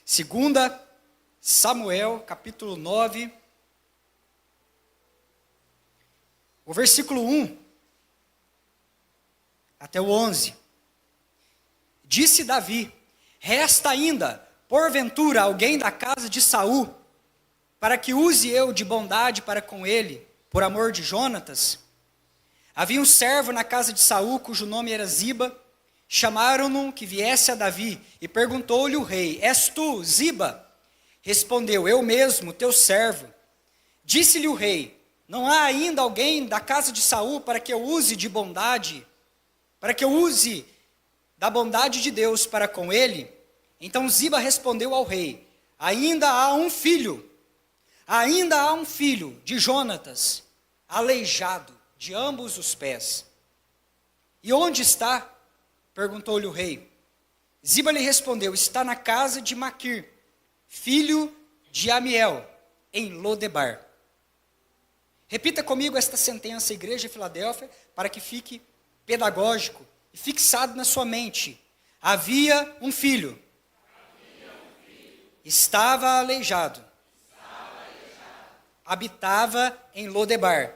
Segunda Samuel, capítulo 9, o versículo 1 até o 11. Disse Davi: resta ainda, porventura, alguém da casa de Saul, para que use eu de bondade para com ele, por amor de Jonatas? Havia um servo na casa de Saul, cujo nome era Ziba. Chamaram-no que viesse a Davi, e perguntou-lhe o rei: és tu, Ziba? Respondeu: eu mesmo, teu servo. Disse-lhe o rei: não há ainda alguém da casa de Saul para que eu use de bondade, para que eu use da bondade de Deus para com ele? Então Ziba respondeu ao rei: ainda há um filho de Jonatas, aleijado de ambos os pés. E onde está? Perguntou-lhe o rei. Ziba lhe respondeu: está na casa de Maquir, filho de Amiel, em Lodebar. Repita comigo esta sentença, Igreja de Filadélfia, para que fique pedagógico e fixado na sua mente. Havia um filho. Estava aleijado. Habitava em Lodebar.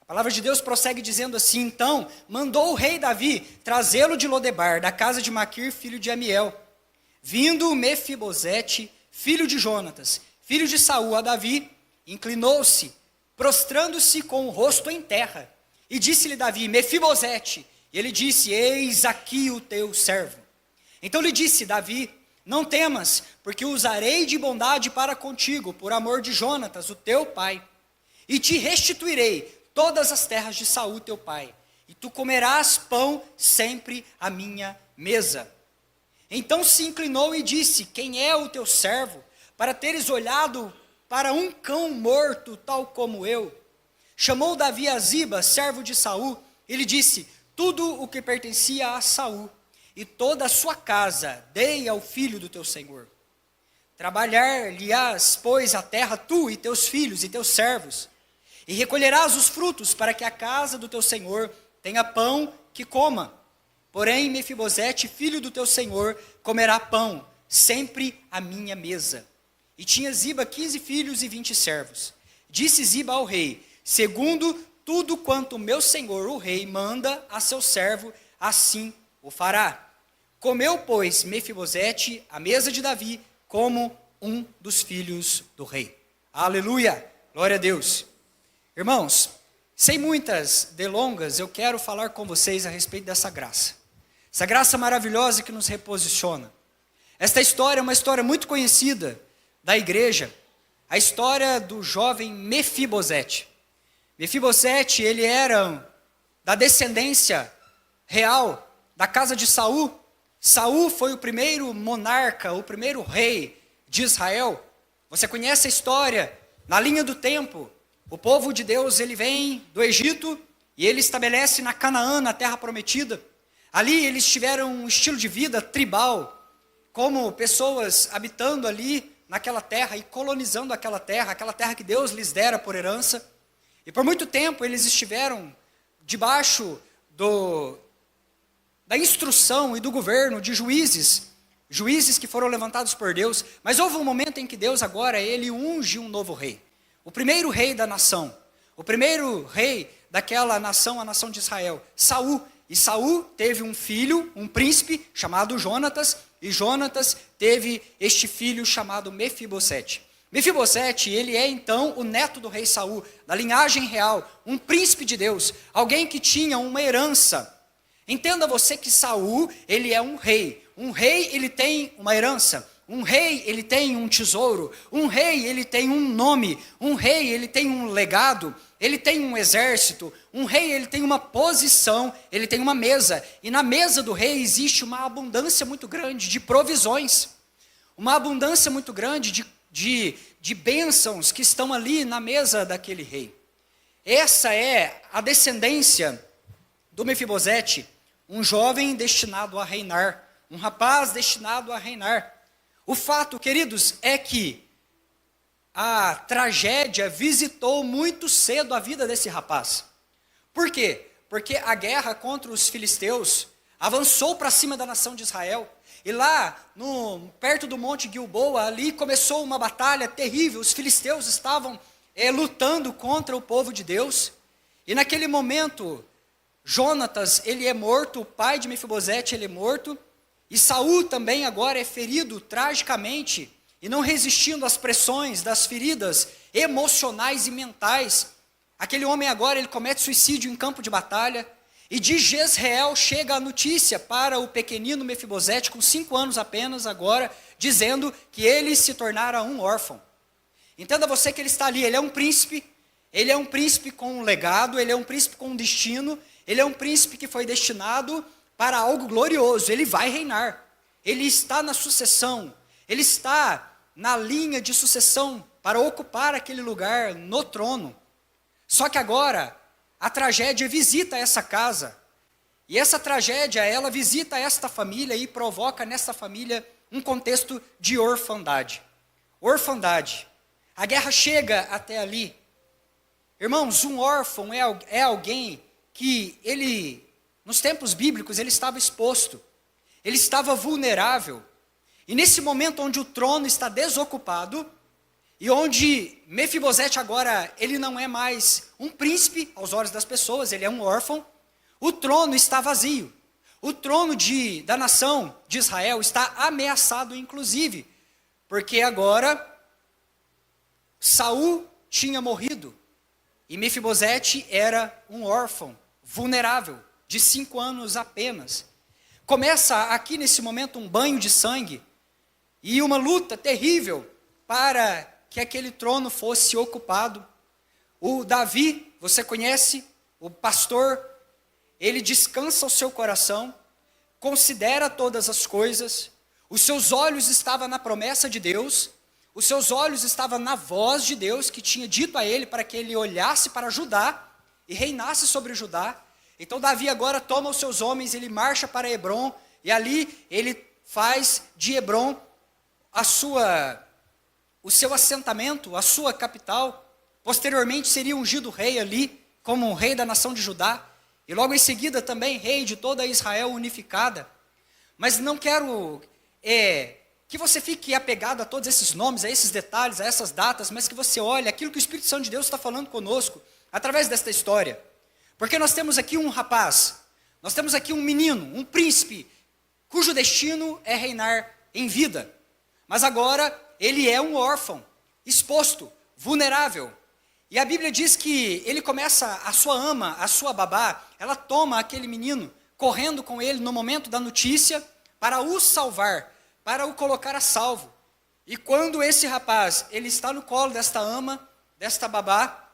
A palavra de Deus prossegue dizendo assim: então mandou o rei Davi trazê-lo de Lodebar, da casa de Maquir, filho de Amiel. Vindo Mefibosete, filho de Jonatas, filho de Saul, a Davi, inclinou-se, prostrando-se com o rosto em terra, e disse-lhe Davi: Mefibosete. E ele disse: eis aqui o teu servo. Então lhe disse Davi: não temas, porque usarei de bondade para contigo, por amor de Jonatas, o teu pai, e te restituirei todas as terras de Saul teu pai, e tu comerás pão sempre à minha mesa. Então se inclinou e disse: quem é o teu servo, para teres olhado para um cão morto, tal como eu? Chamou Davi a Ziba, servo de Saul, e lhe disse: tudo o que pertencia a Saul, e toda a sua casa, dei ao filho do teu senhor. Trabalhar-lhe-ás, pois, a terra, tu e teus filhos e teus servos, e recolherás os frutos, para que a casa do teu senhor tenha pão que coma. Porém, Mefibosete, filho do teu senhor, comerá pão, sempre à minha mesa. E tinha Ziba 15 filhos e 20 servos. Disse Ziba ao rei: segundo tudo quanto meu senhor, o rei, manda a seu servo, assim o fará. Comeu, pois, Mefibosete à mesa de Davi, como um dos filhos do rei. Aleluia! Glória a Deus! Irmãos, sem muitas delongas, eu quero falar com vocês a respeito dessa graça. Essa graça maravilhosa que nos reposiciona. Esta história é uma história muito conhecida da igreja. A história do jovem Mefibosete. Mefibosete, ele era da descendência real da casa de Saul. Saul foi o primeiro monarca, o primeiro rei de Israel. Você conhece a história? Na linha do tempo, o povo de Deus, ele vem do Egito e ele estabelece na Canaã, na terra prometida. Ali eles tiveram um estilo de vida tribal, como pessoas habitando ali naquela terra e colonizando aquela terra que Deus lhes dera por herança. E por muito tempo eles estiveram debaixo da instrução e do governo de juízes que foram levantados por Deus. Mas houve um momento em que Deus agora, ele unge um novo rei. O primeiro rei da nação, o primeiro rei daquela nação, a nação de Israel, Saul. E Saul teve um filho, um príncipe, chamado Jonatas, e Jonatas teve este filho chamado Mefibosete. Mefibosete, ele é então o neto do rei Saul, da linhagem real, um príncipe de Deus, alguém que tinha uma herança. Entenda você que Saul, ele é um rei. Um rei, ele tem uma herança. Um rei, ele tem um tesouro. Um rei, ele tem um nome. Um rei, ele tem um legado. Ele tem um exército. Um rei, ele tem uma posição. Ele tem uma mesa. E na mesa do rei existe uma abundância muito grande de provisões. Uma abundância muito grande de bênçãos que estão ali na mesa daquele rei. Essa é a descendência do Mefibosete, um jovem destinado a reinar. Um rapaz destinado a reinar. O fato, queridos, é que a tragédia visitou muito cedo a vida desse rapaz. Por quê? Porque a guerra contra os filisteus, avançou para cima da nação de Israel. E lá, perto do monte Gilboa, ali começou uma batalha terrível. Os filisteus estavam lutando contra o povo de Deus. E naquele momento, Jonatas, ele é morto, o pai de Mefibosete, ele é morto. E Saul também agora é ferido tragicamente, e não resistindo às pressões das feridas emocionais e mentais. Aquele homem agora, ele comete suicídio em campo de batalha. E de Jezreel chega a notícia para o pequenino Mefibosete, com 5 anos apenas agora, dizendo que ele se tornara um órfão. Entenda você que ele está ali, ele é um príncipe com um legado, ele é um príncipe com um destino, ele é um príncipe que foi destinado para algo glorioso, ele vai reinar, ele está na sucessão, ele está na linha de sucessão para ocupar aquele lugar no trono. Só que agora, a tragédia visita essa casa, e essa tragédia, ela visita esta família e provoca nesta família um contexto de orfandade. Orfandade. A guerra chega até ali. Irmãos, um órfão é alguém que ele, nos tempos bíblicos, ele estava exposto, ele estava vulnerável. E nesse momento onde o trono está desocupado, e onde Mefibosete agora, ele não é mais um príncipe aos olhos das pessoas, ele é um órfão, o trono está vazio. O trono da nação de Israel está ameaçado, inclusive, porque agora Saul tinha morrido, e Mefibosete era um órfão, vulnerável, de 5 anos apenas. Começa aqui nesse momento um banho de sangue, e uma luta terrível para que aquele trono fosse ocupado. O Davi, você conhece, o pastor, ele descansa o seu coração, considera todas as coisas, os seus olhos estavam na promessa de Deus, os seus olhos estavam na voz de Deus, que tinha dito a ele para que ele olhasse para Judá e reinasse sobre Judá. Então Davi agora toma os seus homens, ele marcha para Hebrom, e ali ele faz de Hebrom o seu assentamento, a sua capital. Posteriormente seria ungido rei ali, como um rei da nação de Judá, e logo em seguida também rei de toda Israel unificada. Mas não quero que você fique apegado a todos esses nomes, a esses detalhes, a essas datas, mas que você olhe aquilo que o Espírito Santo de Deus está falando conosco, através desta história. Porque nós temos aqui um rapaz, nós temos aqui um menino, um príncipe, cujo destino é reinar em vida. Mas agora ele é um órfão, exposto, vulnerável. E a Bíblia diz que ele começa, a sua ama, a sua babá, ela toma aquele menino, correndo com ele no momento da notícia, para o salvar, para o colocar a salvo. E quando esse rapaz, ele está no colo desta ama, desta babá,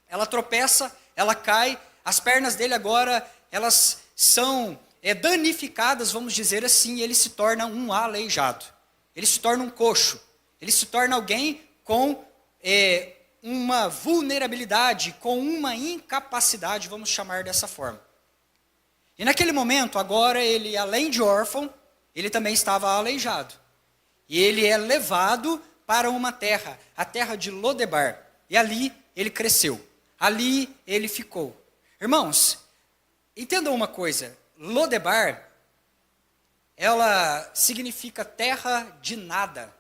ela tropeça, ela cai, as pernas dele agora, elas são danificadas, vamos dizer assim, e ele se torna um aleijado. Ele se torna um coxo. Ele se torna alguém com uma vulnerabilidade, com uma incapacidade, vamos chamar dessa forma. E naquele momento, agora, ele, além de órfão, ele também estava aleijado. E ele é levado para uma terra, a terra de Lodebar. E ali ele cresceu. Ali ele ficou. Irmãos, entendam uma coisa. Lodebar, ela significa terra de nada.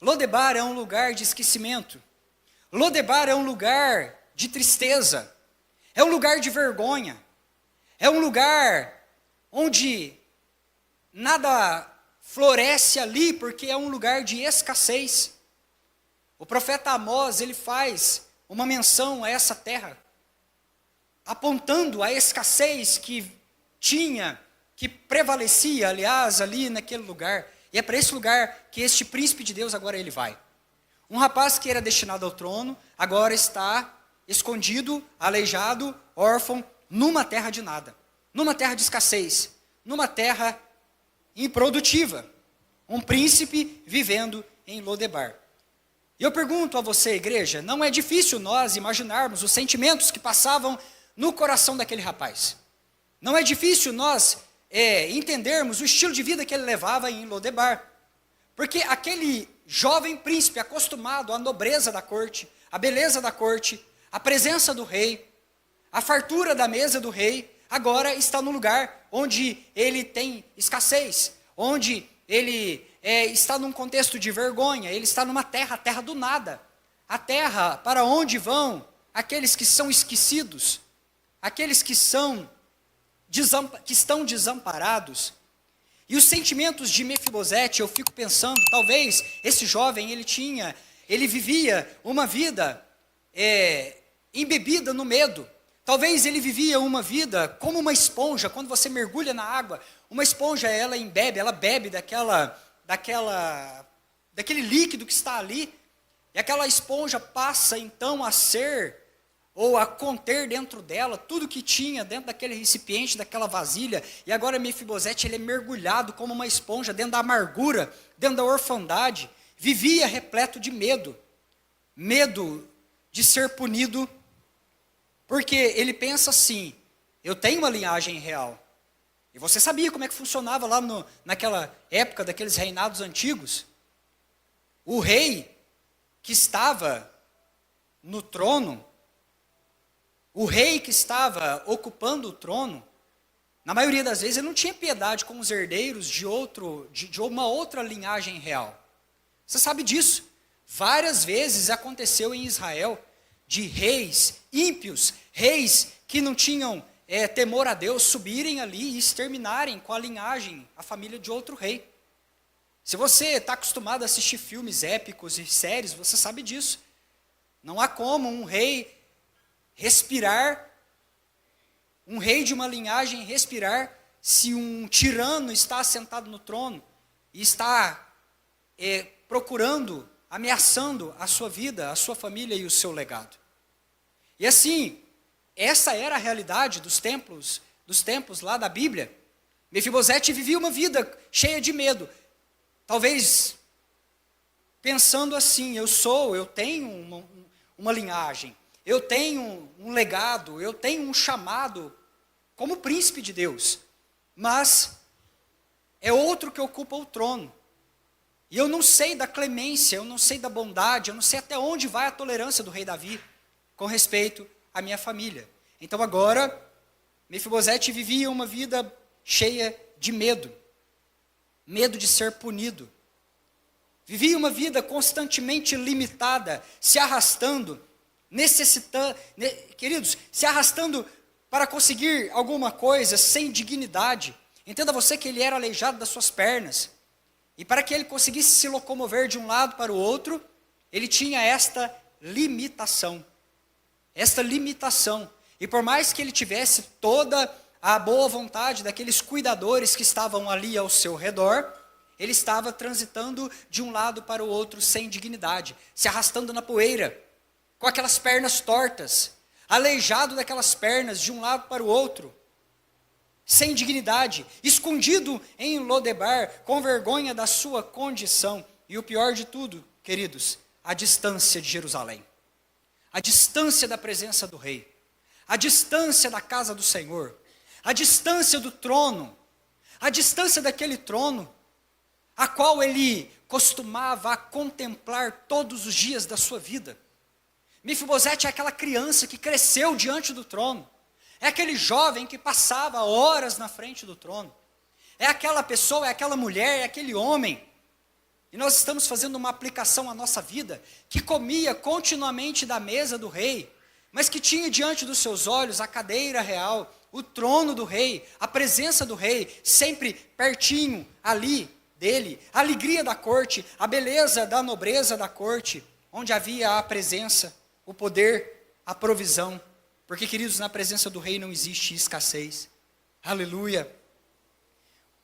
Lodebar é um lugar de esquecimento. Lodebar é um lugar de tristeza. É um lugar de vergonha. É um lugar onde nada floresce ali, porque é um lugar de escassez. O profeta Amós, ele faz uma menção a essa terra, apontando a escassez que tinha, que prevalecia, aliás, ali naquele lugar. E é para esse lugar que este príncipe de Deus agora ele vai. Um rapaz que era destinado ao trono, agora está escondido, aleijado, órfão, numa terra de nada, numa terra de escassez, numa terra improdutiva. Um príncipe vivendo em Lodebar. E eu pergunto a você, igreja, não é difícil nós imaginarmos os sentimentos que passavam no coração daquele rapaz. Não é difícil nós entendermos o estilo de vida que ele levava em Lodebar. Porque aquele jovem príncipe acostumado à nobreza da corte, à beleza da corte, à presença do rei, à fartura da mesa do rei, agora está no lugar onde ele tem escassez, onde ele está num contexto de vergonha, ele está numa terra, a terra do nada, a terra para onde vão aqueles que são esquecidos, aqueles que estão desamparados. E os sentimentos de Mefibosete, eu fico pensando, talvez esse jovem, ele vivia uma vida embebida no medo. Talvez ele vivia uma vida como uma esponja. Quando você mergulha na água, uma esponja, ela bebe daquele líquido que está ali, e aquela esponja passa então a ser, ou a conter dentro dela, tudo que tinha dentro daquele recipiente, daquela vasilha. E agora Mefibosete, ele é mergulhado como uma esponja, dentro da amargura, dentro da orfandade, vivia repleto de medo de ser punido, porque ele pensa assim: eu tenho uma linhagem real. E você sabia como é que funcionava lá naquela época daqueles reinados antigos? O rei que estava no trono, o rei que estava ocupando o trono, na maioria das vezes ele não tinha piedade com os herdeiros de uma outra linhagem real. Você sabe disso? Várias vezes aconteceu em Israel de reis ímpios, reis que não tinham temor a Deus, subirem ali e exterminarem com a linhagem, a família de outro rei. Se você está acostumado a assistir filmes épicos e séries, você sabe disso. Não há como um rei respirar, um rei de uma linhagem respirar, se um tirano está assentado no trono e está procurando, ameaçando a sua vida, a sua família e o seu legado. E assim, essa era a realidade dos tempos lá da Bíblia. Mefibosete vivia uma vida cheia de medo. Talvez pensando assim: eu tenho uma linhagem, eu tenho um legado, eu tenho um chamado como príncipe de Deus, mas é outro que ocupa o trono. E eu não sei da clemência, eu não sei da bondade, eu não sei até onde vai a tolerância do rei Davi com respeito à minha família. Então agora, Mefibosete vivia uma vida cheia de medo de ser punido. Vivia uma vida constantemente limitada, se arrastando, se arrastando para conseguir alguma coisa sem dignidade. Entenda você que ele era aleijado das suas pernas. E para que ele conseguisse se locomover de um lado para o outro, ele tinha esta limitação. E por mais que ele tivesse toda a boa vontade daqueles cuidadores que estavam ali ao seu redor, ele estava transitando de um lado para o outro sem dignidade, se arrastando na poeira, com aquelas pernas tortas, aleijado daquelas pernas de um lado para o outro, sem dignidade, escondido em Lodebar, com vergonha da sua condição. E o pior de tudo, queridos, a distância de Jerusalém, a distância da presença do rei, a distância da casa do Senhor, a distância do trono, a distância daquele trono, a qual ele costumava contemplar todos os dias da sua vida. Mefibosete é aquela criança que cresceu diante do trono, é aquele jovem que passava horas na frente do trono, é aquela pessoa, é aquela mulher, é aquele homem, e nós estamos fazendo uma aplicação à nossa vida, que comia continuamente da mesa do rei, mas que tinha diante dos seus olhos a cadeira real, o trono do rei, a presença do rei, sempre pertinho ali dele, a alegria da corte, a beleza da nobreza da corte, onde havia a presença, o poder, a provisão. Porque, queridos, na presença do rei não existe escassez. Aleluia.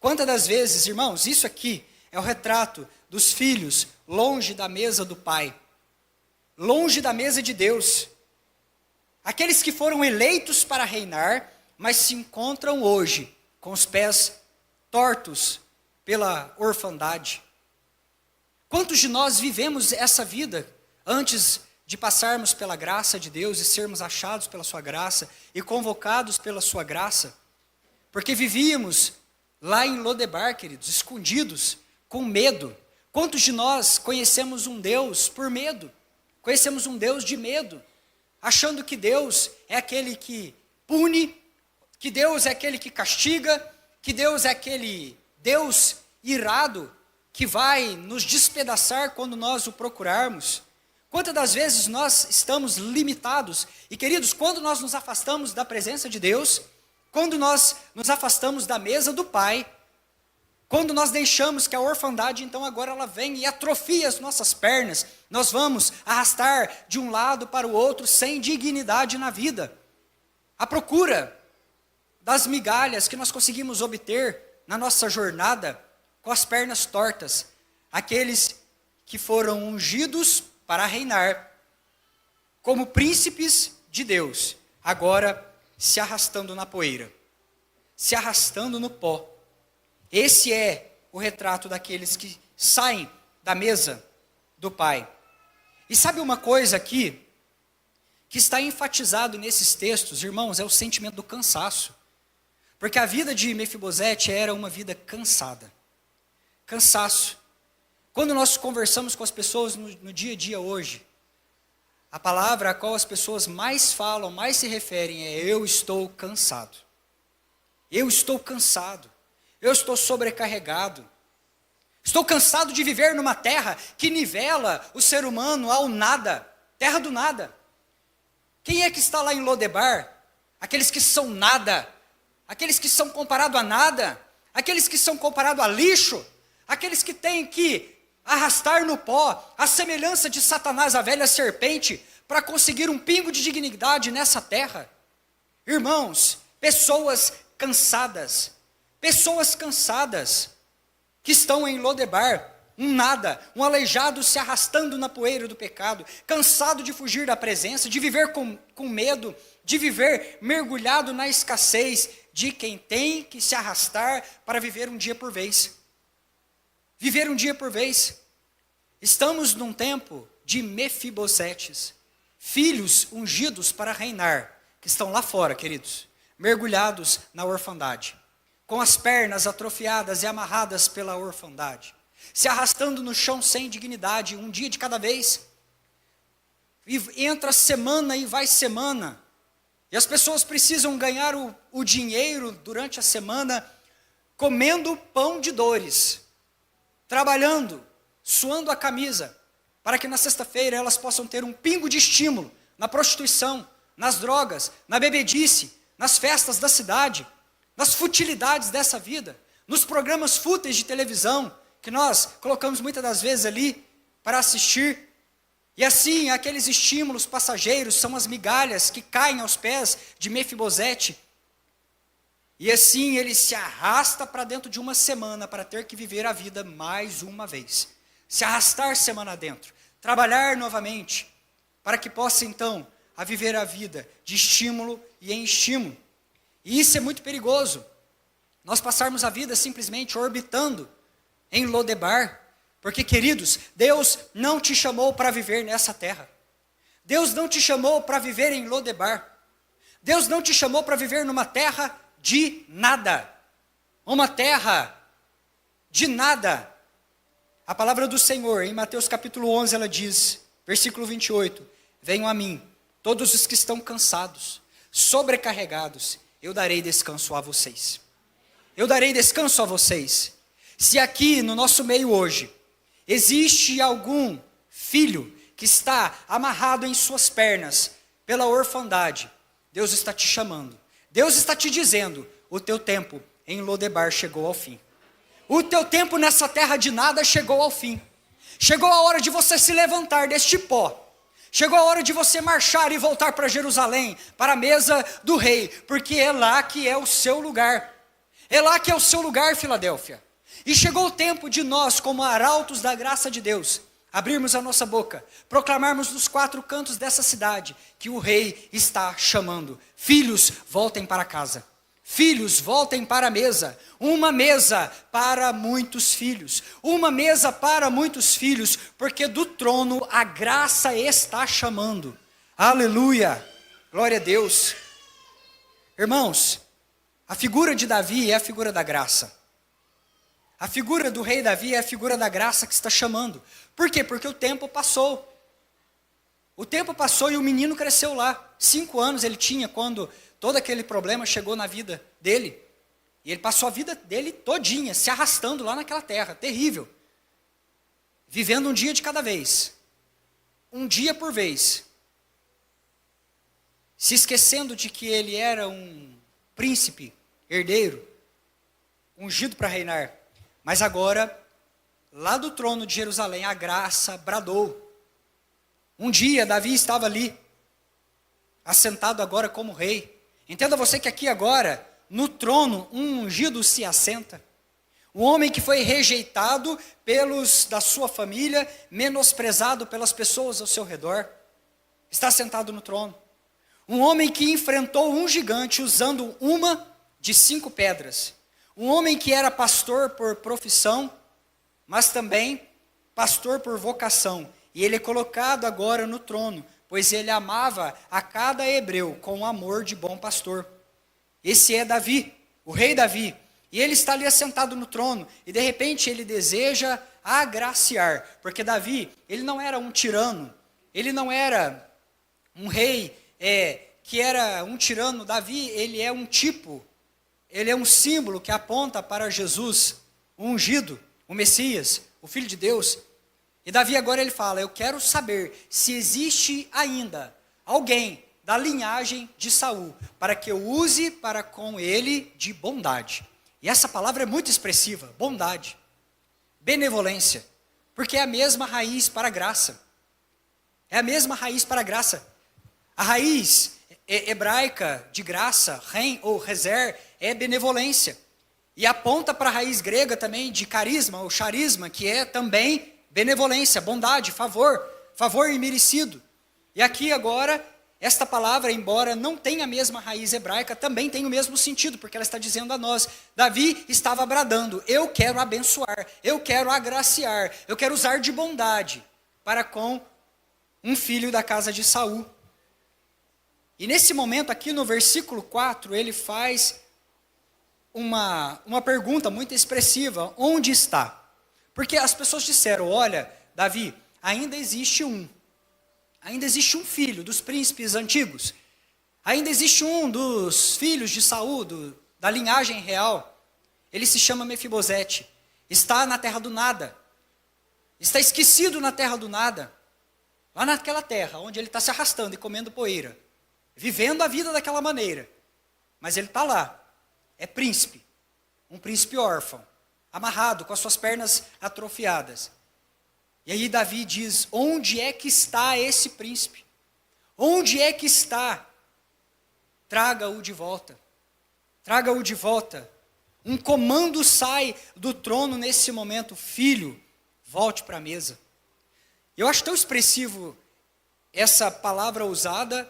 Quantas das vezes, irmãos, isso aqui é o retrato dos filhos longe da mesa do Pai, longe da mesa de Deus. Aqueles que foram eleitos para reinar, mas se encontram hoje com os pés tortos pela orfandade. Quantos de nós vivemos essa vida antes de passarmos pela graça de Deus e sermos achados pela sua graça e convocados pela sua graça? Porque vivíamos lá em Lodebar, queridos, escondidos, com medo. Quantos de nós conhecemos um Deus por medo? Conhecemos um Deus de medo, achando que Deus é aquele que pune, que Deus é aquele que castiga, que Deus é aquele Deus irado que vai nos despedaçar quando nós o procurarmos? Quantas das vezes nós estamos limitados? E queridos, quando nós nos afastamos da presença de Deus, quando nós nos afastamos da mesa do Pai, quando nós deixamos que a orfandade, então agora ela vem e atrofia as nossas pernas, nós vamos arrastar de um lado para o outro sem dignidade na vida. A procura das migalhas que nós conseguimos obter na nossa jornada com as pernas tortas, aqueles que foram ungidos para reinar como príncipes de Deus, agora se arrastando na poeira, se arrastando no pó. Esse é o retrato daqueles que saem da mesa do Pai. E sabe uma coisa aqui, que está enfatizado nesses textos, irmãos, é o sentimento do cansaço. Porque a vida de Mefibosete era uma vida cansada. Cansaço. Quando nós conversamos com as pessoas no dia a dia hoje, a palavra a qual as pessoas mais falam, mais se referem é: eu estou cansado. Eu estou cansado. Eu estou sobrecarregado. Estou cansado de viver numa terra que nivela o ser humano ao nada. Terra do nada. Quem é que está lá em Lodebar? Aqueles que são nada. Aqueles que são comparados a nada. Aqueles que são comparados a lixo. Aqueles que têm que arrastar no pó a semelhança de Satanás, a velha serpente, para conseguir um pingo de dignidade nessa terra. Irmãos, pessoas cansadas que estão em Lodebar, um nada, um aleijado se arrastando na poeira do pecado, cansado de fugir da presença, de viver com medo, de viver mergulhado na escassez de quem tem que se arrastar para viver um dia por vez. Viver um dia por vez. Estamos num tempo de Mefibosetes, filhos ungidos para reinar, que estão lá fora, queridos, mergulhados na orfandade, com as pernas atrofiadas e amarradas pela orfandade, se arrastando no chão sem dignidade, um dia de cada vez. E entra semana e vai semana, e as pessoas precisam ganhar o dinheiro durante a semana, comendo pão de dores, trabalhando, suando a camisa, para que na sexta-feira elas possam ter um pingo de estímulo na prostituição, nas drogas, na bebedice, nas festas da cidade, nas futilidades dessa vida, nos programas fúteis de televisão, que nós colocamos muitas das vezes ali para assistir. E assim, aqueles estímulos passageiros são as migalhas que caem aos pés de Mefibosete. E assim ele se arrasta para dentro de uma semana para ter que viver a vida mais uma vez. Se arrastar semana dentro, trabalhar novamente, para que possa então a viver a vida de estímulo e em estímulo. E isso é muito perigoso, nós passarmos a vida simplesmente orbitando em Lodebar, porque, queridos, Deus não te chamou para viver nessa terra. Deus não te chamou para viver em Lodebar. Deus não te chamou para viver numa terra de nada. Uma terra de nada. A palavra do Senhor, em Mateus capítulo 11, ela diz, versículo 28, venham a mim, todos os que estão cansados, sobrecarregados, eu darei descanso a vocês. Eu darei descanso a vocês. Se aqui no nosso meio hoje, existe algum filho que está amarrado em suas pernas pela orfandade, Deus está te chamando. Deus está te dizendo, o teu tempo em Lodebar chegou ao fim. O teu tempo nessa terra de nada chegou ao fim. Chegou a hora de você se levantar deste pó. Chegou a hora de você marchar e voltar para Jerusalém, para a mesa do rei, porque é lá que é o seu lugar. É lá que é o seu lugar, Filadélfia. E chegou o tempo de nós, como arautos da graça de Deus, abrirmos a nossa boca, proclamarmos nos quatro cantos dessa cidade, que o rei está chamando. Filhos, voltem para casa. Filhos, voltem para a mesa. Uma mesa para muitos filhos. Uma mesa para muitos filhos, porque do trono a graça está chamando. Aleluia! Glória a Deus. Irmãos, a figura de Davi é a figura da graça. A figura do rei Davi é a figura da graça que está chamando. Por quê? Porque o tempo passou. O tempo passou e o menino cresceu lá. 5 anos ele tinha quando todo aquele problema chegou na vida dele. E ele passou a vida dele todinha, se arrastando lá naquela terra, terrível. Vivendo um dia de cada vez. Um dia por vez. Se esquecendo de que ele era um príncipe, herdeiro, ungido para reinar. Mas agora, lá do trono de Jerusalém, a graça bradou. Um dia, Davi estava ali, assentado agora como rei. Entenda você que aqui agora, no trono, um ungido se assenta. Um homem que foi rejeitado pelos da sua família, menosprezado pelas pessoas ao seu redor, está sentado no trono. Um homem que enfrentou um gigante usando uma de 5 pedras. Um homem que era pastor por profissão, mas também pastor por vocação. E ele é colocado agora no trono, pois ele amava a cada hebreu com o amor de bom pastor. Esse é Davi, o rei Davi. E ele está ali assentado no trono, e de repente ele deseja agraciar, porque Davi, ele não era um tirano, ele não era um rei que era um tirano. Davi, ele é um tipo, ele é um símbolo que aponta para Jesus, o ungido, o Messias, o Filho de Deus. E Davi agora ele fala, eu quero saber se existe ainda alguém da linhagem de Saul, para que eu use para com ele de bondade. E essa palavra é muito expressiva, bondade, benevolência, porque é a mesma raiz para a graça. É a mesma raiz para a graça. A raiz hebraica de graça, ren ou rezer, é benevolência. E aponta para a raiz grega também de carisma ou charisma, que é também benevolência, bondade, favor imerecido. E aqui agora, esta palavra, embora não tenha a mesma raiz hebraica, também tem o mesmo sentido, porque ela está dizendo a nós, Davi estava bradando, eu quero abençoar, eu quero agraciar, eu quero usar de bondade para com um filho da casa de Saul. E nesse momento aqui no versículo 4, ele faz uma pergunta muito expressiva, onde está? Porque as pessoas disseram, olha, Davi, ainda existe um filho dos príncipes antigos, ainda existe um dos filhos de Saul, da linhagem real, ele se chama Mefibosete, está na terra do nada, está esquecido na terra do nada, lá naquela terra, onde ele está se arrastando e comendo poeira, vivendo a vida daquela maneira, mas ele está lá, é príncipe, um príncipe órfão, amarrado, com as suas pernas atrofiadas. E aí Davi diz, onde é que está esse príncipe? Onde é que está? Traga-o de volta. Traga-o de volta. Um comando sai do trono nesse momento, filho, volte para a mesa. Eu acho tão expressivo essa palavra usada,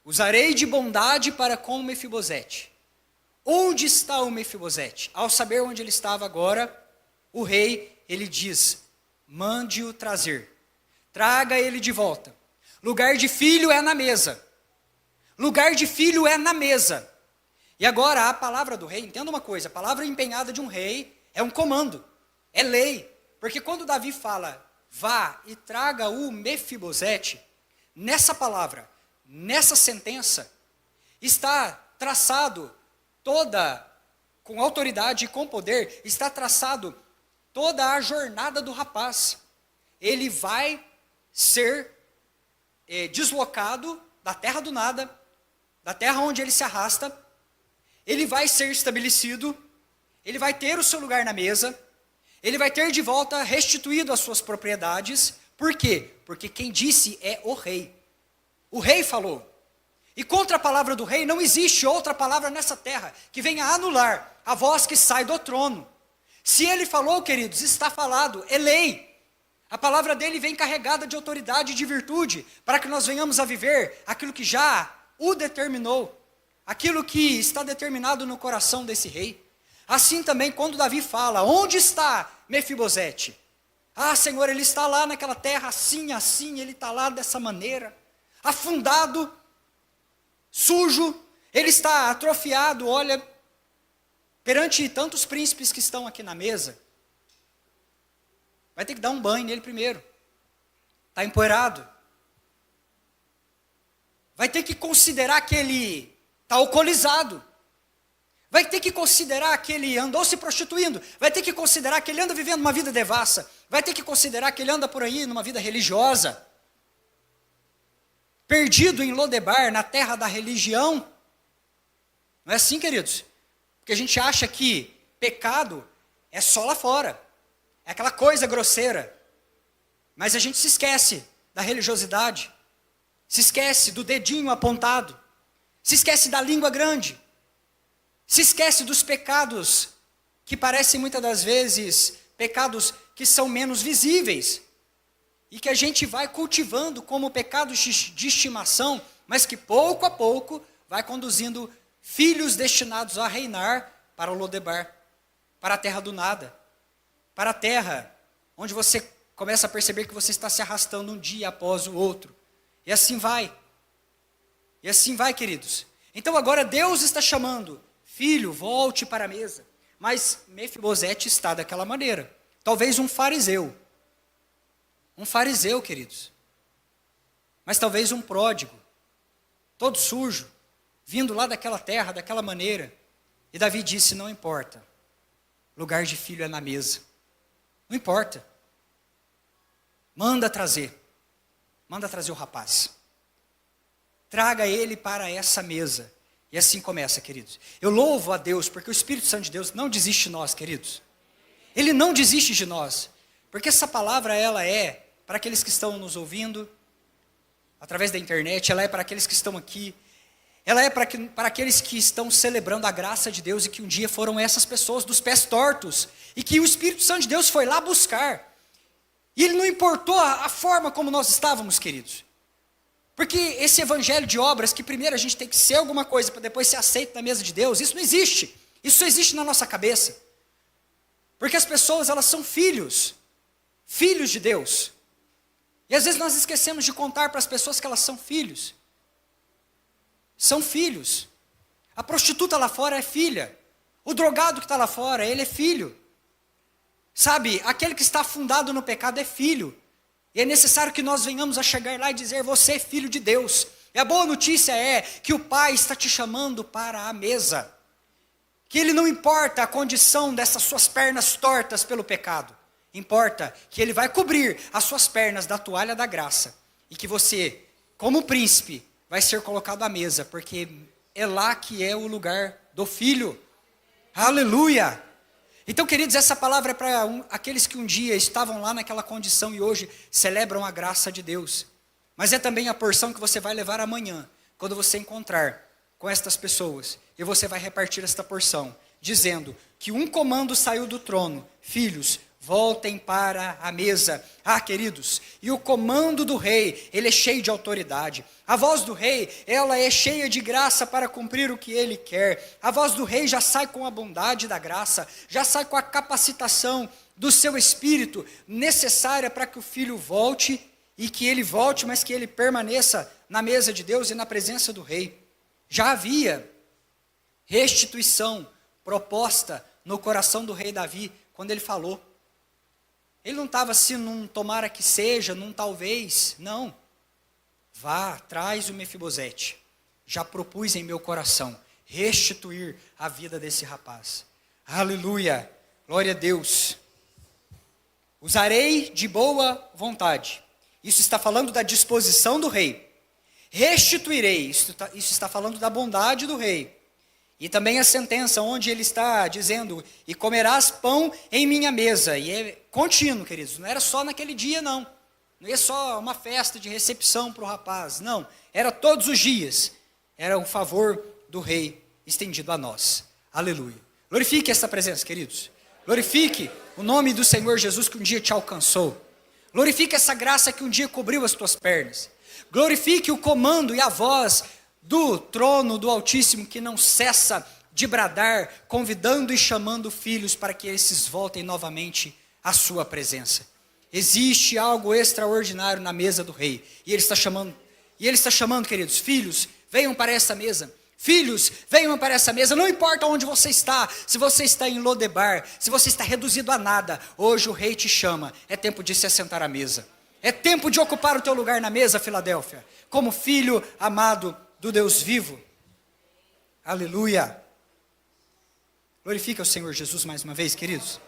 usarei de bondade para com Mefibosete. Onde está o Mefibosete? Ao saber onde ele estava agora, o rei, ele diz, mande-o trazer, traga ele de volta. Lugar de filho é na mesa. Lugar de filho é na mesa. E agora a palavra do rei, entenda uma coisa, a palavra empenhada de um rei é um comando, é lei. Porque quando Davi fala, vá e traga o Mefibosete, nessa palavra, nessa sentença, está traçado com autoridade e com poder, está traçado toda a jornada do rapaz. Ele vai ser deslocado da terra do nada, da terra onde ele se arrasta, ele vai ser estabelecido, ele vai ter o seu lugar na mesa, ele vai ter de volta restituído as suas propriedades. Por quê? Porque quem disse é o rei. O rei falou. E contra a palavra do rei não existe outra palavra nessa terra que venha anular a voz que sai do trono. Se ele falou, queridos, está falado, é lei. A palavra dele vem carregada de autoridade e de virtude, para que nós venhamos a viver aquilo que já o determinou, aquilo que está determinado no coração desse rei. Assim também, quando Davi fala, onde está Mefibosete? Ah, Senhor, ele está lá naquela terra, assim, ele está lá dessa maneira, afundado, sujo, ele está atrofiado, olha, perante tantos príncipes que estão aqui na mesa, vai ter que dar um banho nele primeiro, está empoeirado, vai ter que considerar que ele está alcoolizado, vai ter que considerar que ele andou se prostituindo, vai ter que considerar que ele anda vivendo uma vida devassa, vai ter que considerar que ele anda por aí numa vida religiosa, perdido em Lodebar, na terra da religião. Não é assim, queridos? Porque a gente acha que pecado é só lá fora, é aquela coisa grosseira, mas a gente se esquece da religiosidade, se esquece do dedinho apontado, se esquece da língua grande, se esquece dos pecados que parecem muitas das vezes pecados que são menos visíveis e que a gente vai cultivando como pecados de estimação, mas que pouco a pouco vai conduzindo filhos destinados a reinar para o Lodebar, para a terra do nada, para a terra onde você começa a perceber que você está se arrastando um dia após o outro. E assim vai. E assim vai, queridos. Então agora Deus está chamando: filho, volte para a mesa. Mas Mefibosete está daquela maneira. Talvez um fariseu. Um fariseu, queridos. Mas talvez um pródigo. Todo sujo. Vindo lá daquela terra, daquela maneira. E Davi disse: não importa. Lugar de filho é na mesa. Não importa. Manda trazer. Manda trazer o rapaz. Traga ele para essa mesa. E assim começa, queridos. Eu louvo a Deus, porque o Espírito Santo de Deus não desiste de nós, queridos. Ele não desiste de nós. Porque essa palavra, ela é para aqueles que estão nos ouvindo, através da internet, ela é para aqueles que estão aqui, ela é para aqueles que estão celebrando a graça de Deus e que um dia foram essas pessoas dos pés tortos, e que o Espírito Santo de Deus foi lá buscar. E ele não importou a forma como nós estávamos, queridos. Porque esse evangelho de obras, que primeiro a gente tem que ser alguma coisa para depois ser aceito na mesa de Deus, isso não existe. Isso só existe na nossa cabeça. Porque as pessoas, elas são filhos de Deus. E às vezes nós esquecemos de contar para as pessoas que elas são filhos. São filhos. A prostituta lá fora é filha. O drogado que está lá fora, ele é filho. Sabe, aquele que está afundado no pecado é filho. E é necessário que nós venhamos a chegar lá e dizer: você é filho de Deus. E a boa notícia é que o Pai está te chamando para a mesa. Que Ele não importa a condição dessas suas pernas tortas pelo pecado. Importa que Ele vai cobrir as suas pernas da toalha da graça. E que você, como príncipe, vai ser colocado à mesa. Porque é lá que é o lugar do filho. Aleluia! Então, queridos, essa palavra é para aqueles que um dia estavam lá naquela condição e hoje celebram a graça de Deus. Mas é também a porção que você vai levar amanhã, quando você encontrar com estas pessoas. E você vai repartir esta porção, dizendo que um comando saiu do trono: filhos, voltem para a mesa. Ah, queridos, e o comando do rei, ele é cheio de autoridade. A voz do rei, ela é cheia de graça para cumprir o que ele quer. A voz do rei já sai com a bondade da graça, já sai com a capacitação do seu espírito necessária para que o filho volte, e que ele volte, mas que ele permaneça na mesa de Deus e na presença do rei. Já havia restituição proposta no coração do rei Davi, quando ele falou. Ele não estava assim num tomara que seja, num talvez, não. Vá, traz o Mefibosete. Já propus em meu coração restituir a vida desse rapaz. Aleluia, glória a Deus. Usarei de boa vontade. Isso está falando da disposição do rei. Restituirei, isso está falando da bondade do rei. E também a sentença onde ele está dizendo: e comerás pão em minha mesa. E é contínuo, queridos, não era só naquele dia, não. Não é só uma festa de recepção para o rapaz, não. Era todos os dias. Era o favor do rei estendido a nós. Aleluia. Glorifique essa presença, queridos. Glorifique o nome do Senhor Jesus que um dia te alcançou. Glorifique essa graça que um dia cobriu as tuas pernas. Glorifique o comando e a voz do trono do Altíssimo, que não cessa de bradar, convidando e chamando filhos para que esses voltem novamente à sua presença. Existe algo extraordinário na mesa do rei, e ele está chamando, queridos, filhos, venham para essa mesa. Filhos, venham para essa mesa, não importa onde você está, se você está em Lodebar, se você está reduzido a nada, hoje o rei te chama, é tempo de se assentar à mesa. É tempo de ocupar o teu lugar na mesa, Filadélfia, como filho amado do Deus vivo. Aleluia. Glorifica o Senhor Jesus mais uma vez, queridos.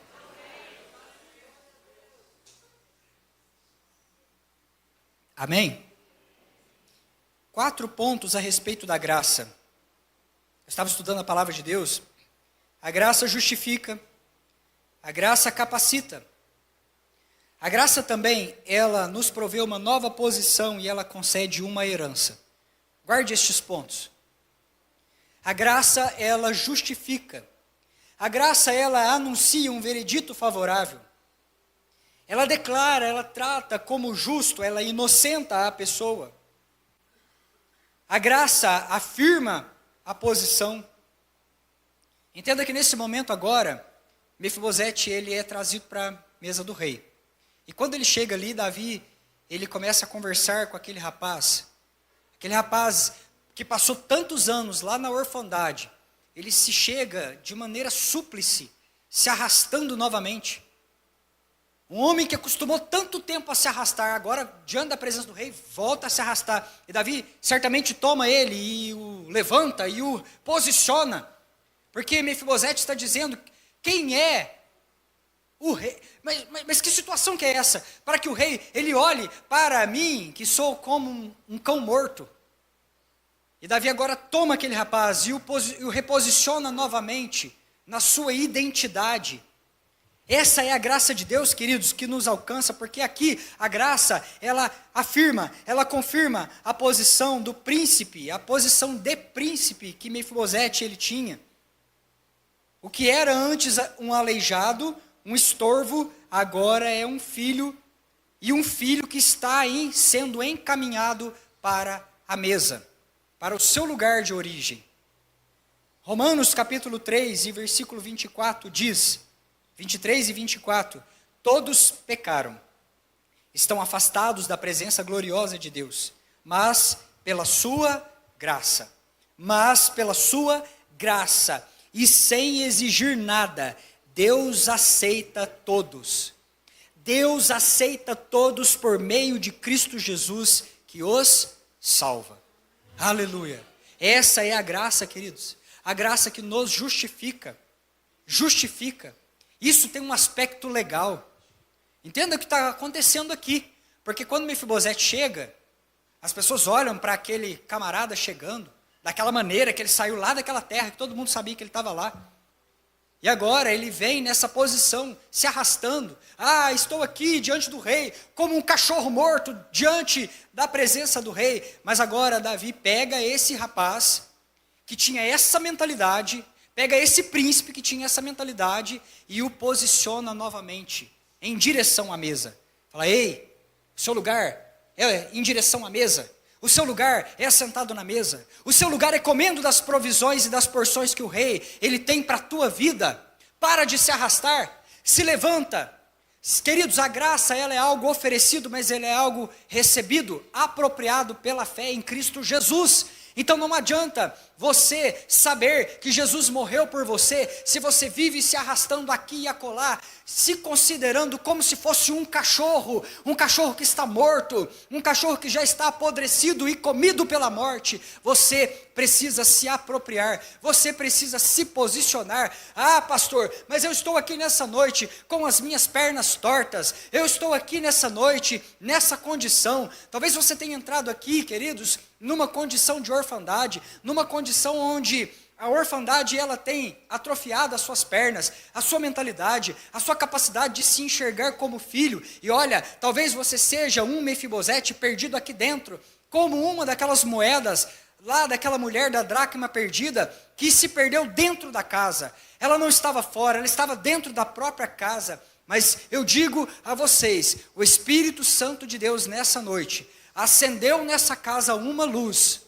Amém? 4 pontos a respeito da graça. Eu estava estudando a palavra de Deus. A graça justifica, a graça capacita. A graça também, ela nos provê uma nova posição e ela concede uma herança. Guarde estes pontos. A graça, ela justifica. A graça, ela anuncia um veredito favorável. Ela declara, ela trata como justo, ela inocenta a pessoa. A graça afirma a posição. Entenda que nesse momento agora, Mefibosete, ele é trazido para a mesa do rei. E quando ele chega ali, Davi, ele começa a conversar com aquele rapaz que passou tantos anos lá na orfandade. Ele se chega de maneira súplice, se arrastando novamente. Um homem que acostumou tanto tempo a se arrastar, agora, diante da presença do rei, volta a se arrastar. E Davi certamente toma ele e o levanta e o posiciona. Porque Mefibosete está dizendo, quem é o rei? Mas que situação que é essa? Para que o rei, ele olhe para mim, que sou como um cão morto. E Davi agora toma aquele rapaz e o reposiciona novamente na sua identidade. Essa é a graça de Deus, queridos, que nos alcança, porque aqui a graça, ela afirma, ela confirma a posição do príncipe, a posição de príncipe que Mefibosete ele tinha. O que era antes um aleijado, um estorvo, agora é um filho, e um filho que está aí sendo encaminhado para a mesa, para o seu lugar de origem. Romanos capítulo 3 e versículo 24 diz, 23 e 24, todos pecaram, estão afastados da presença gloriosa de Deus, mas pela sua graça, e sem exigir nada, Deus aceita todos. Deus aceita todos por meio de Cristo Jesus, que os salva. Aleluia. Essa é a graça, queridos. A graça que nos justifica. Isso tem um aspecto legal. Entenda o que está acontecendo aqui. Porque quando Mefibosete chega, as pessoas olham para aquele camarada chegando, daquela maneira que ele saiu lá daquela terra, que todo mundo sabia que ele estava lá. E agora ele vem nessa posição, se arrastando. Estou aqui diante do rei, como um cachorro morto diante da presença do rei. Mas agora Davi pega esse rapaz, que tinha essa mentalidade, pega esse príncipe que tinha essa mentalidade e o posiciona novamente em direção à mesa. Fala, ei, o seu lugar é em direção à mesa. O seu lugar é assentado na mesa. O seu lugar é comendo das provisões e das porções que o rei, ele tem para a tua vida. Para de se arrastar, se levanta. Queridos, a graça, ela é algo oferecido, mas ela é algo recebido, apropriado pela fé em Cristo Jesus. Então não adianta você saber que Jesus morreu por você, se você vive se arrastando aqui e acolá, se considerando como se fosse um cachorro que está morto, um cachorro que já está apodrecido e comido pela morte. Você precisa se apropriar, você precisa se posicionar. Pastor, mas eu estou aqui nessa noite com as minhas pernas tortas, eu estou aqui nessa noite, nessa condição. Talvez você tenha entrado aqui, queridos, numa condição de orfandade, numa condição onde a orfandade ela tem atrofiado as suas pernas, a sua mentalidade, a sua capacidade de se enxergar como filho. E olha, talvez você seja um Mefibosete perdido aqui dentro, como uma daquelas moedas lá daquela mulher da dracma perdida, que se perdeu dentro da casa. Ela não estava fora, ela estava dentro da própria casa. Mas eu digo a vocês, o Espírito Santo de Deus nessa noite acendeu nessa casa uma luz.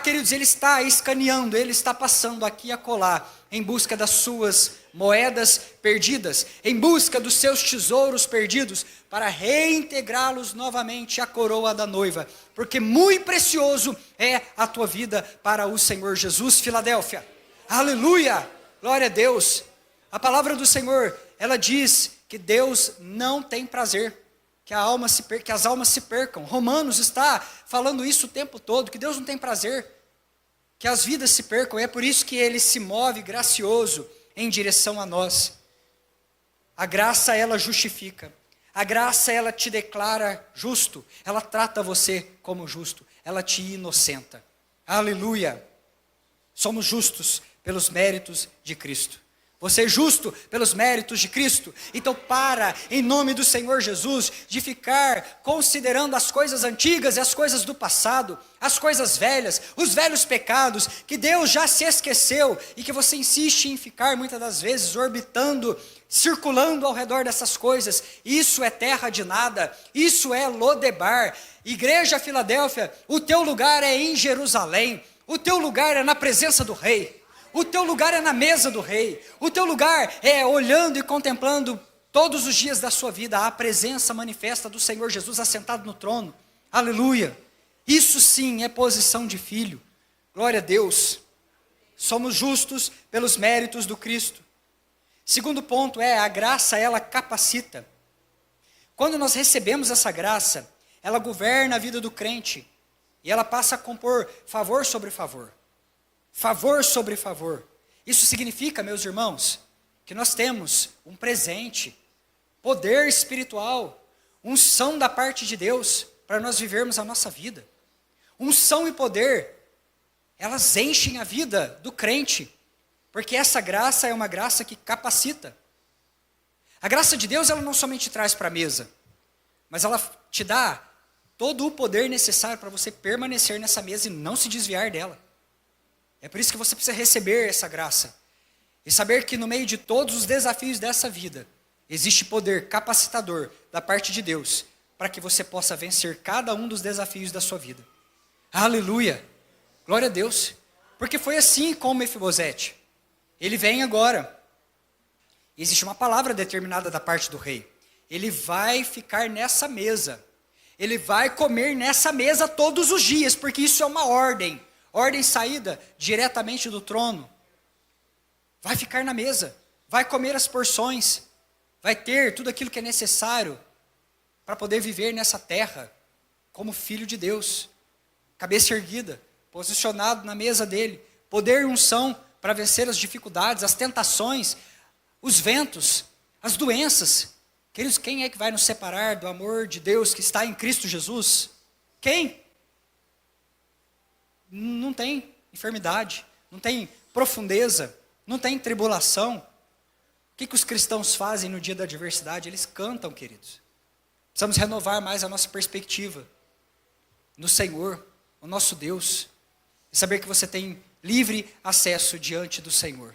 Queridos, ele está escaneando, ele está passando aqui a colar, em busca das suas moedas perdidas, em busca dos seus tesouros perdidos, para reintegrá-los novamente à coroa da noiva, porque muito precioso é a tua vida para o Senhor Jesus. Filadélfia, aleluia, glória a Deus. A palavra do Senhor, ela diz que Deus não tem prazer que as almas se percam. Romanos está falando isso o tempo todo, que Deus não tem prazer que as vidas se percam. É por isso que ele se move gracioso em direção a nós. A graça, ela justifica. A graça, ela te declara justo. Ela trata você como justo. Ela te inocenta. Aleluia! Somos justos pelos méritos de Cristo. Você é justo pelos méritos de Cristo. Então para, em nome do Senhor Jesus, de ficar considerando as coisas antigas e as coisas do passado, as coisas velhas, os velhos pecados, que Deus já se esqueceu e que você insiste em ficar muitas das vezes orbitando, circulando ao redor dessas coisas. Isso é terra de nada, isso é Lodebar. Igreja Filadélfia, o teu lugar é em Jerusalém, o teu lugar é na presença do Rei. O teu lugar é na mesa do Rei. O teu lugar é olhando e contemplando todos os dias da sua vida a presença manifesta do Senhor Jesus assentado no trono. Aleluia! Isso sim é posição de filho. Glória a Deus. Somos justos pelos méritos do Cristo. Segundo ponto é, a graça, ela capacita. Quando nós recebemos essa graça, ela governa a vida do crente. E ela passa a compor favor sobre favor. Favor sobre favor. Isso significa, meus irmãos, que nós temos um presente, poder espiritual, unção da parte de Deus para nós vivermos a nossa vida. Unção e poder, elas enchem a vida do crente, porque essa graça é uma graça que capacita. A graça de Deus, ela não somente traz para a mesa, mas ela te dá todo o poder necessário para você permanecer nessa mesa e não se desviar dela. É por isso que você precisa receber essa graça. E saber que no meio de todos os desafios dessa vida, existe poder capacitador da parte de Deus, para que você possa vencer cada um dos desafios da sua vida. Aleluia! Glória a Deus! Porque foi assim com Mefibosete. Ele vem agora. Existe uma palavra determinada da parte do rei. Ele vai ficar nessa mesa. Ele vai comer nessa mesa todos os dias, porque isso é uma ordem. Ordem saída diretamente do trono. Vai ficar na mesa, vai comer as porções, vai ter tudo aquilo que é necessário para poder viver nessa terra como filho de Deus. Cabeça erguida, posicionado na mesa dele, poder e unção para vencer as dificuldades, as tentações, os ventos, as doenças. Queridos, quem é que vai nos separar do amor de Deus que está em Cristo Jesus? Quem? Não tem enfermidade, não tem profundeza, não tem tribulação. O que os cristãos fazem no dia da adversidade? Eles cantam, queridos. Precisamos renovar mais a nossa perspectiva no Senhor, o nosso Deus, e saber que você tem livre acesso diante do Senhor,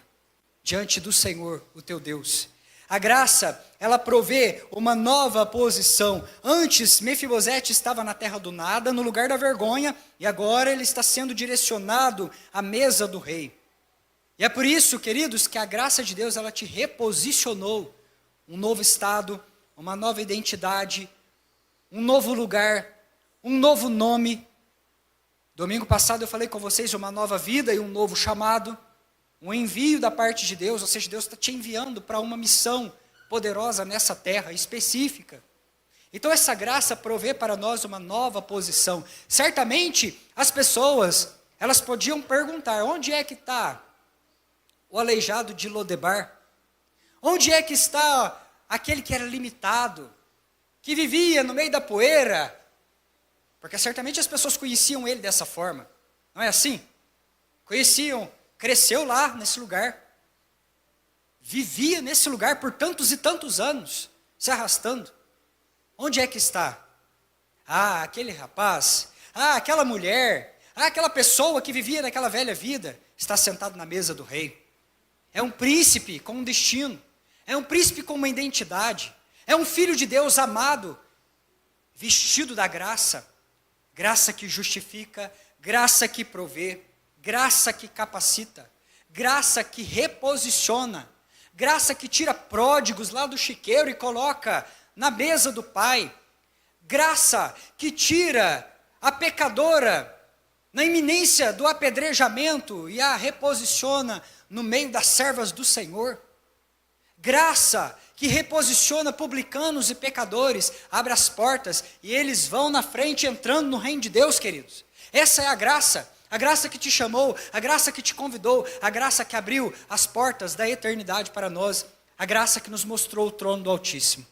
o teu Deus. A graça, ela provê uma nova posição. Antes, Mefibosete estava na terra do nada, no lugar da vergonha, e agora ele está sendo direcionado à mesa do rei. E é por isso, queridos, que a graça de Deus, ela te reposicionou. Um novo estado, uma nova identidade, um novo lugar, um novo nome. Domingo passado eu falei com vocês de uma nova vida e um novo chamado. Um envio da parte de Deus, ou seja, Deus está te enviando para uma missão poderosa nessa terra específica. Então essa graça provê para nós uma nova posição. Certamente as pessoas, elas podiam perguntar, onde é que está o aleijado de Lodebar? Onde é que está aquele que era limitado, que vivia no meio da poeira? Porque certamente as pessoas conheciam ele dessa forma, não é assim? Conheciam. Cresceu lá nesse lugar, vivia nesse lugar por tantos e tantos anos, se arrastando. Onde é que está? Ah, aquele rapaz, aquela mulher, aquela pessoa que vivia naquela velha vida, está sentado na mesa do rei. É um príncipe com um destino, é um príncipe com uma identidade, é um filho de Deus amado, vestido da graça, graça que justifica, graça que provê, graça que capacita, graça que reposiciona, graça que tira pródigos lá do chiqueiro e coloca na mesa do Pai, graça que tira a pecadora na iminência do apedrejamento e a reposiciona no meio das servas do Senhor, graça que reposiciona publicanos e pecadores, abre as portas e eles vão na frente entrando no reino de Deus, queridos. Essa é a graça. a graça que te chamou, a graça que te convidou, a graça que abriu as portas da eternidade para nós, a graça que nos mostrou o trono do Altíssimo.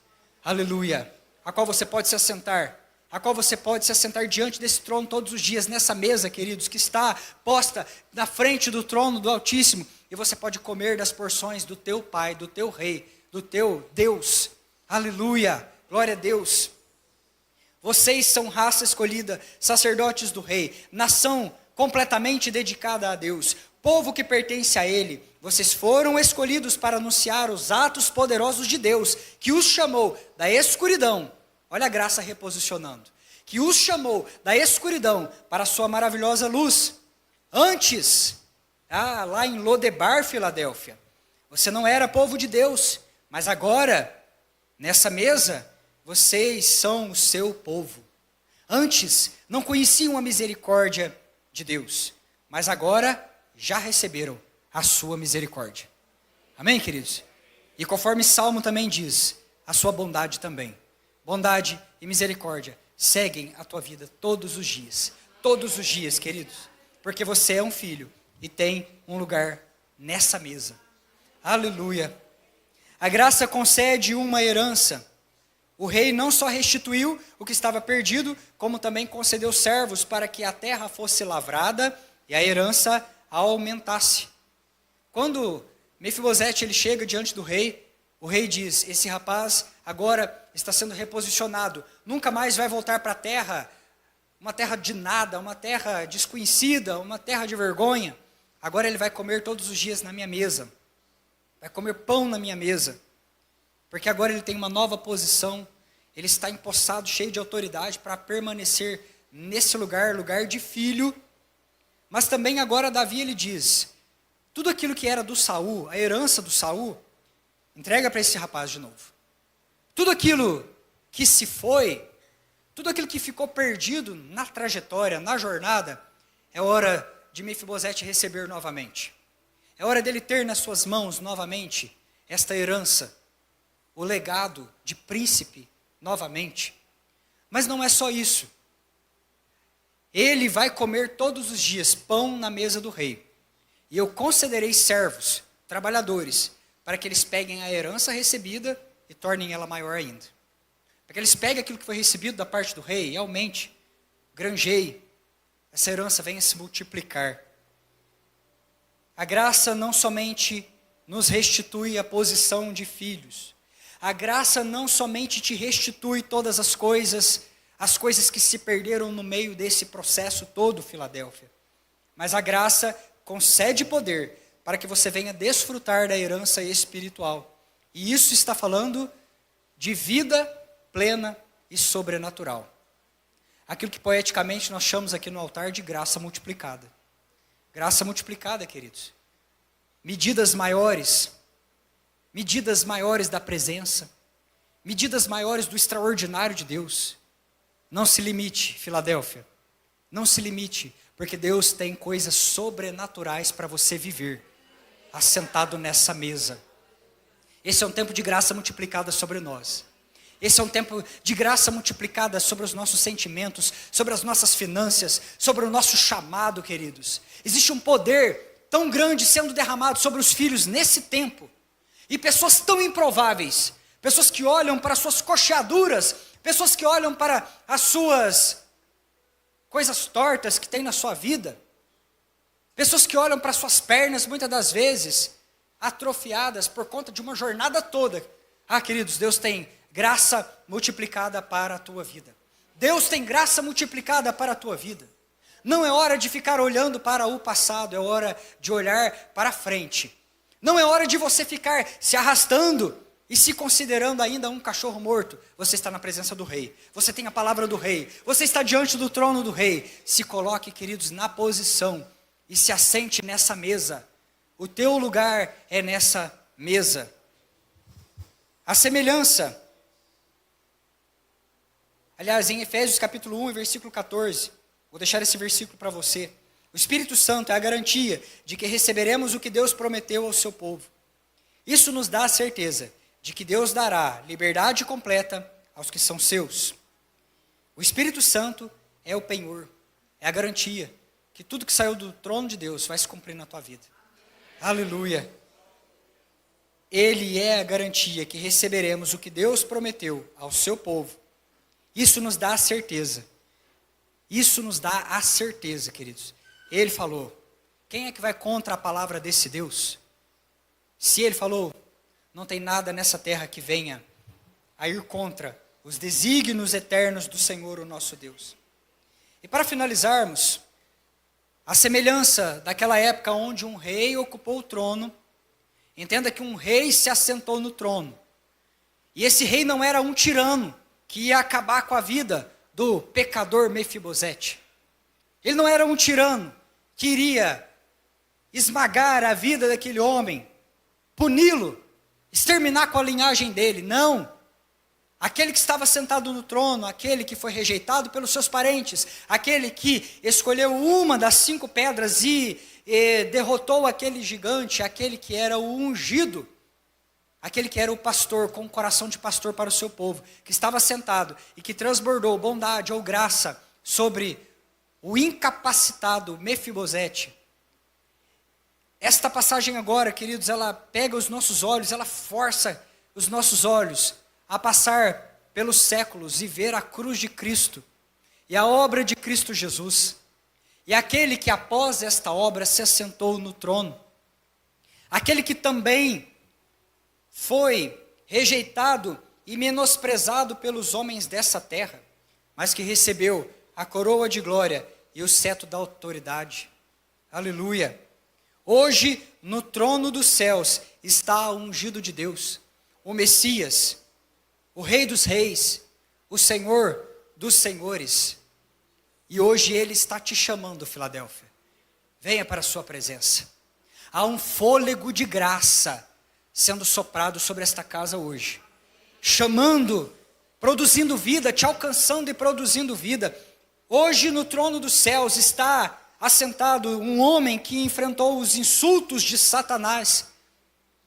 Aleluia! A qual você pode se assentar, a qual você pode se assentar diante desse trono todos os dias, nessa mesa, queridos, que está posta na frente do trono do Altíssimo, e você pode comer das porções do teu Pai, do teu Rei, do teu Deus. Aleluia! Glória a Deus! Vocês são raça escolhida, sacerdotes do Rei, nação completamente dedicada a Deus, povo que pertence a Ele. Vocês foram escolhidos para anunciar os atos poderosos de Deus, que os chamou da escuridão. Olha a graça reposicionando. Que os chamou da escuridão para a sua maravilhosa luz. Antes, lá em Lodebar, Filadélfia, você não era povo de Deus, mas agora, nessa mesa, vocês são o seu povo. Antes, não conheciam a misericórdia de Deus, mas agora já receberam a sua misericórdia. Amém, queridos? E conforme Salmo também diz, a sua bondade também. Bondade e misericórdia seguem a tua vida todos os dias, queridos, porque você é um filho e tem um lugar nessa mesa. Aleluia! A graça concede uma herança. O rei não só restituiu o que estava perdido, como também concedeu servos para que a terra fosse lavrada e a herança aumentasse. Quando Mefibosete ele chega diante do rei, o rei diz: esse rapaz agora está sendo reposicionado, nunca mais vai voltar para a terra, uma terra de nada, uma terra desconhecida, uma terra de vergonha. Agora ele vai comer todos os dias na minha mesa, vai comer pão na minha mesa, porque agora ele tem uma nova posição, ele está empossado, cheio de autoridade para permanecer nesse lugar, lugar de filho. Mas também agora Davi ele diz, tudo aquilo que era do Saul, a herança do Saul, entrega para esse rapaz de novo. Tudo aquilo que se foi, tudo aquilo que ficou perdido na trajetória, na jornada, é hora de Mefibosete receber novamente. É hora dele ter nas suas mãos novamente esta herança, o legado de príncipe novamente. Mas não é só isso. Ele vai comer todos os dias pão na mesa do rei. E eu concederei servos, trabalhadores, para que eles peguem a herança recebida e tornem ela maior ainda. Para que eles peguem aquilo que foi recebido da parte do rei e aumente, granjeie, essa herança venha se multiplicar. A graça não somente nos restitui a posição de filhos. A graça não somente te restitui todas as coisas que se perderam no meio desse processo todo, Filadélfia. Mas a graça concede poder para que você venha desfrutar da herança espiritual. E isso está falando de vida plena e sobrenatural. Aquilo que poeticamente nós chamamos aqui no altar de graça multiplicada. Graça multiplicada, queridos. Medidas maiores da presença, medidas maiores do extraordinário de Deus. Não se limite, Filadélfia, não se limite, porque Deus tem coisas sobrenaturais para você viver, assentado nessa mesa. Esse é um tempo de graça multiplicada sobre nós. Esse é um tempo de graça multiplicada sobre os nossos sentimentos, sobre as nossas finanças, sobre o nosso chamado, queridos. Existe um poder tão grande sendo derramado sobre os filhos nesse tempo. E pessoas tão improváveis, pessoas que olham para as suas coxeaduras, pessoas que olham para as suas coisas tortas que tem na sua vida, pessoas que olham para as suas pernas, muitas das vezes, atrofiadas por conta de uma jornada toda. Queridos, Deus tem graça multiplicada para a tua vida. Deus tem graça multiplicada para a tua vida. Não é hora de ficar olhando para o passado, é hora de olhar para a frente. Não é hora de você ficar se arrastando e se considerando ainda um cachorro morto. Você está na presença do rei. Você tem a palavra do rei. Você está diante do trono do rei. Se coloque, queridos, na posição e se assente nessa mesa. O teu lugar é nessa mesa. A semelhança. Aliás, em Efésios capítulo 1, versículo 14. Vou deixar esse versículo para você. O Espírito Santo é a garantia de que receberemos o que Deus prometeu ao seu povo. Isso nos dá a certeza de que Deus dará liberdade completa aos que são seus. O Espírito Santo é o penhor, é a garantia que tudo que saiu do trono de Deus vai se cumprir na tua vida. Aleluia. Ele é a garantia que receberemos o que Deus prometeu ao seu povo. Isso nos dá a certeza. Isso nos dá a certeza, queridos. Ele falou, quem é que vai contra a palavra desse Deus? Se ele falou, não tem nada nessa terra que venha a ir contra os desígnios eternos do Senhor, o nosso Deus. E para finalizarmos, a semelhança daquela época onde um rei ocupou o trono, entenda que um rei se assentou no trono. E esse rei não era um tirano que ia acabar com a vida do pecador Mefibosete. Ele não era um tirano que iria esmagar a vida daquele homem, puni-lo, exterminar com a linhagem dele. Não. Aquele que estava sentado no trono, aquele que foi rejeitado pelos seus parentes, aquele que escolheu uma das 5 pedras e derrotou aquele gigante, aquele que era o ungido, aquele que era o pastor, com o coração de pastor para o seu povo, que estava sentado e que transbordou bondade ou graça sobre o incapacitado Mefibosete. Esta passagem agora, queridos, ela pega os nossos olhos, ela força os nossos olhos a passar pelos séculos e ver a cruz de Cristo e a obra de Cristo Jesus. E aquele que após esta obra se assentou no trono. Aquele que também foi rejeitado e menosprezado pelos homens dessa terra, mas que recebeu a coroa de glória e o cetro da autoridade. Aleluia! Hoje, no trono dos céus, está o ungido de Deus, o Messias, o Rei dos Reis, o Senhor dos Senhores. E hoje Ele está te chamando, Filadélfia. Venha para a sua presença. Há um fôlego de graça sendo soprado sobre esta casa hoje. Chamando, produzindo vida, te alcançando e produzindo vida. Hoje no trono dos céus está assentado um homem que enfrentou os insultos de Satanás,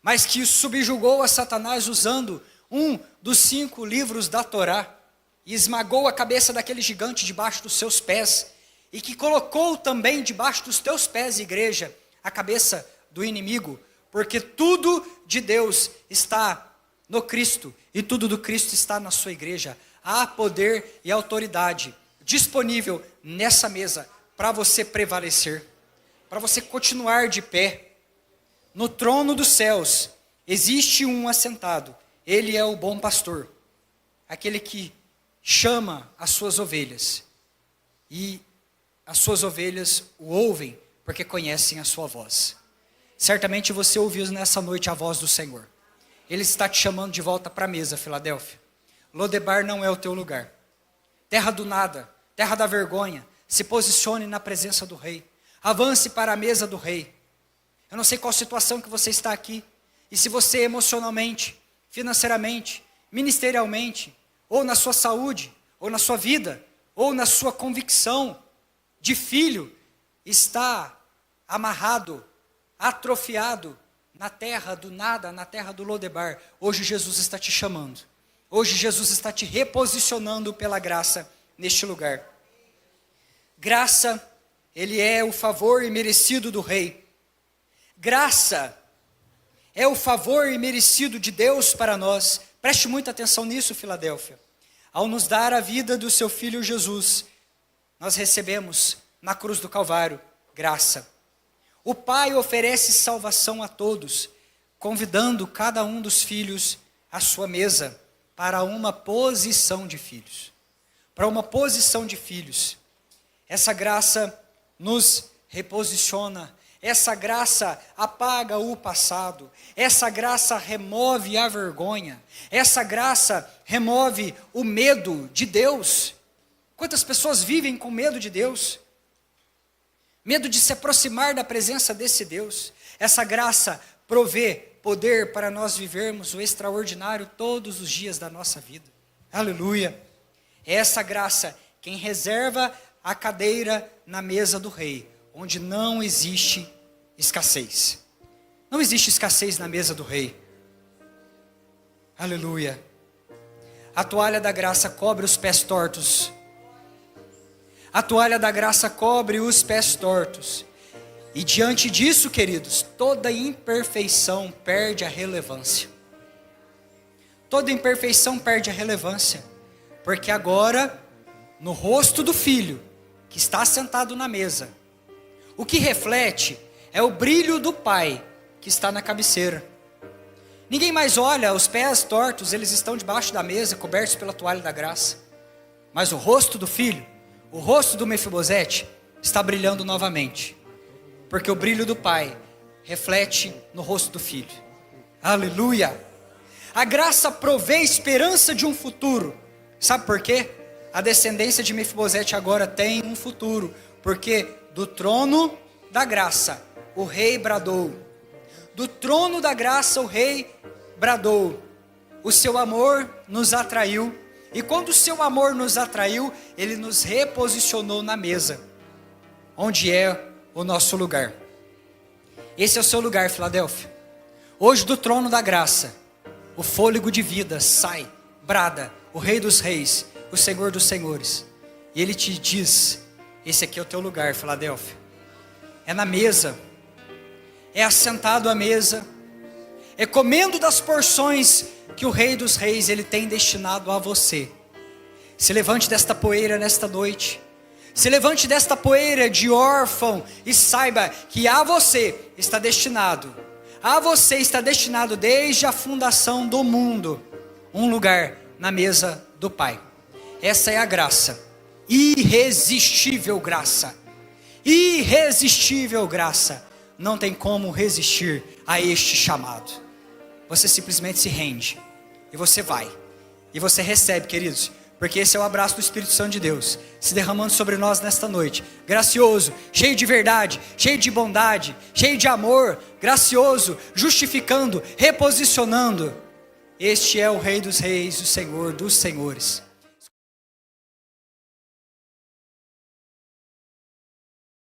mas que subjugou a Satanás usando um dos 5 livros da Torá, e esmagou a cabeça daquele gigante debaixo dos seus pés, e que colocou também debaixo dos teus pés, igreja, a cabeça do inimigo, porque tudo de Deus está no Cristo, e tudo do Cristo está na sua igreja. Há poder e autoridade disponível nessa mesa, para você prevalecer, para você continuar de pé. No trono dos céus, existe um assentado, ele é o bom pastor, aquele que chama as suas ovelhas, e as suas ovelhas o ouvem, porque conhecem a sua voz. Certamente você ouviu nessa noite a voz do Senhor. Ele está te chamando de volta para a mesa, Filadélfia. Lodebar não é o teu lugar. Terra do nada, terra da vergonha, se posicione na presença do rei. Avance para a mesa do rei. Eu não sei qual situação que você está aqui, e se você emocionalmente, financeiramente, ministerialmente, ou na sua saúde, ou na sua vida, ou na sua convicção de filho, está amarrado, atrofiado na terra do nada, na terra do Lodebar. Hoje Jesus está te chamando. Hoje Jesus está te reposicionando pela graça neste lugar. Graça, ele é o favor imerecido do rei. Graça é o favor imerecido de Deus para nós. Preste muita atenção nisso, Filadélfia. Ao nos dar a vida do seu Filho Jesus, nós recebemos na cruz do Calvário graça. O Pai oferece salvação a todos, convidando cada um dos filhos à sua mesa para uma posição de filhos. Para uma posição de filhos. Essa graça nos reposiciona. Essa graça apaga o passado. Essa graça remove a vergonha. Essa graça remove o medo de Deus. Quantas pessoas vivem com medo de Deus? Medo de se aproximar da presença desse Deus. Essa graça provê poder para nós vivermos o extraordinário todos os dias da nossa vida. Aleluia. Essa graça, quem reserva a cadeira na mesa do rei, onde não existe escassez. Não existe escassez na mesa do rei. Aleluia. A toalha da graça cobre os pés tortos. A toalha da graça cobre os pés tortos. E diante disso, queridos, toda imperfeição perde a relevância. Toda imperfeição perde a relevância. Porque agora, no rosto do Filho, que está sentado na mesa, o que reflete é o brilho do Pai, que está na cabeceira. Ninguém mais olha, os pés tortos, eles estão debaixo da mesa, cobertos pela toalha da graça. Mas o rosto do Filho, o rosto do Mefibosete, está brilhando novamente. Porque o brilho do Pai reflete no rosto do Filho. Aleluia! A graça provê esperança de um futuro. Sabe por quê? A descendência de Mefibosete agora tem um futuro. Porque do trono da graça, o rei bradou. Do trono da graça, o rei bradou. O seu amor nos atraiu. E quando o seu amor nos atraiu, ele nos reposicionou na mesa, onde é o nosso lugar. Esse é o seu lugar, Filadélfia. Hoje do trono da graça, o fôlego de vida sai, brada, o Rei dos Reis, o Senhor dos Senhores. E ele te diz, esse aqui é o teu lugar, Filadélfia. É na mesa, é assentado à mesa, é comendo das porções que o Rei dos Reis ele tem destinado a você. Se levante desta poeira nesta noite. Se levante desta poeira de órfão e saiba que a você está destinado desde a fundação do mundo, um lugar na mesa do Pai. Essa é a graça, irresistível graça, não tem como resistir a este chamado. Você simplesmente se rende, e você vai, e você recebe, queridos, porque esse é o abraço do Espírito Santo de Deus, se derramando sobre nós nesta noite, gracioso, cheio de verdade, cheio de bondade, cheio de amor, gracioso, justificando, reposicionando. Este é o Rei dos Reis, o Senhor dos Senhores.